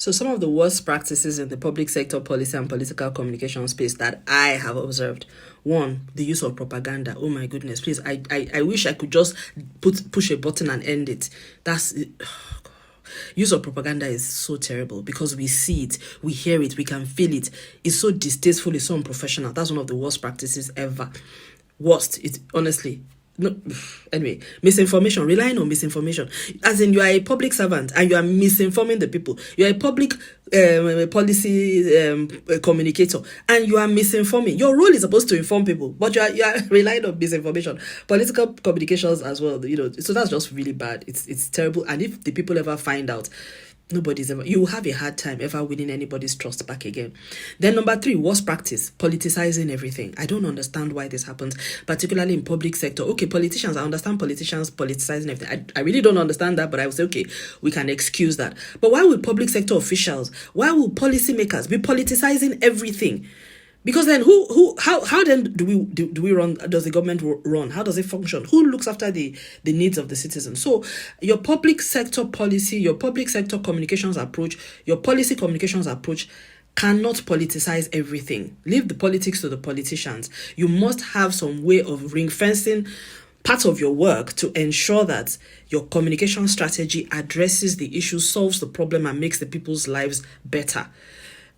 So some of the worst practices in the public sector policy and political communication space that I have observed. One, the use of propaganda. Oh my goodness, please. I wish I could just push a button and end it. That's it. Use of propaganda is so terrible because we see it, we hear it, we can feel it. It's so distasteful, it's so unprofessional. That's one of the worst practices ever. Worst, it honestly. No, anyway, misinformation, relying on misinformation. As in, you are a public servant and you are misinforming the people. You are a public policy communicator and you are misinforming. Your role is supposed to inform people, but you are relying on misinformation. Political communications as well, so that's just really bad. It's terrible. And if the people ever find out, you will have a hard time ever winning anybody's trust back again. Then number 3, worst practice, politicizing everything. I don't understand why this happens, particularly in public sector. Okay, politicians, I understand politicians politicizing everything. I really don't understand that, but I will say, okay, we can excuse that. But why would public sector officials, why would policymakers be politicizing everything? Because then how then do we run? Does the government run? How does it function? Who looks after the needs of the citizens? So your public sector policy, your public sector communications approach, your policy communications approach cannot politicize everything. Leave the politics to the politicians. You must have some way of ring fencing part of your work to ensure that your communication strategy addresses the issue, solves the problem, and makes the people's lives better.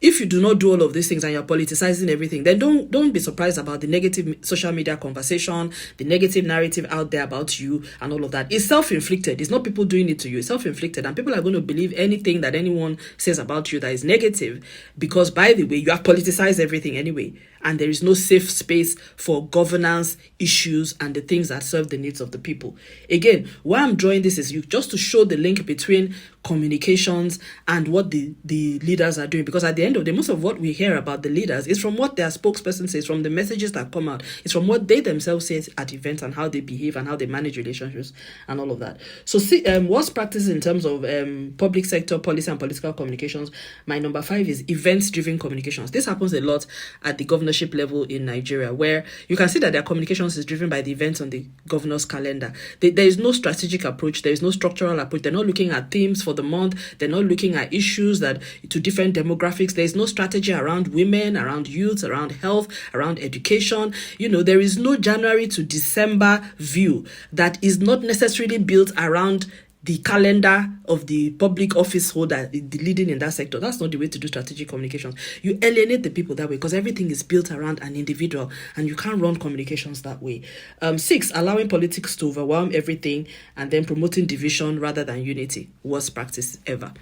If you do not do all of these things and you're politicizing everything, then don't be surprised about the negative social media conversation, the negative narrative out there about you and all of that. It's self-inflicted. It's not people doing it to you. It's self-inflicted. And people are going to believe anything that anyone says about you that is negative because, by the way, you have politicized everything anyway. And there is no safe space for governance issues and the things that serve the needs of the people. Again, why I'm drawing this is just to show the link between communications and what the leaders are doing. Because at the end of the day, most of what we hear about the leaders is from what their spokesperson says, from the messages that come out. It's from what they themselves say at events and how they behave and how they manage relationships and all of that. So worst practices in terms of public sector policy and political communications, my number 5 is events-driven communications. This happens a lot at the governorship level in Nigeria, where you can see that their communications is driven by the events on the governor's calendar. There is no strategic approach. There is no structural approach. They're not looking at themes for the month. They're not looking at issues to different demographics. There is no strategy around women, around youth, around health, around education. There is no January to December view that is not necessarily built around the calendar of the public office holder, the leading in that sector. That's not the way to do strategic communications. You alienate the people that way because everything is built around an individual and you can't run communications that way. 6, allowing politics to overwhelm everything and then promoting division rather than unity. Worst practice ever.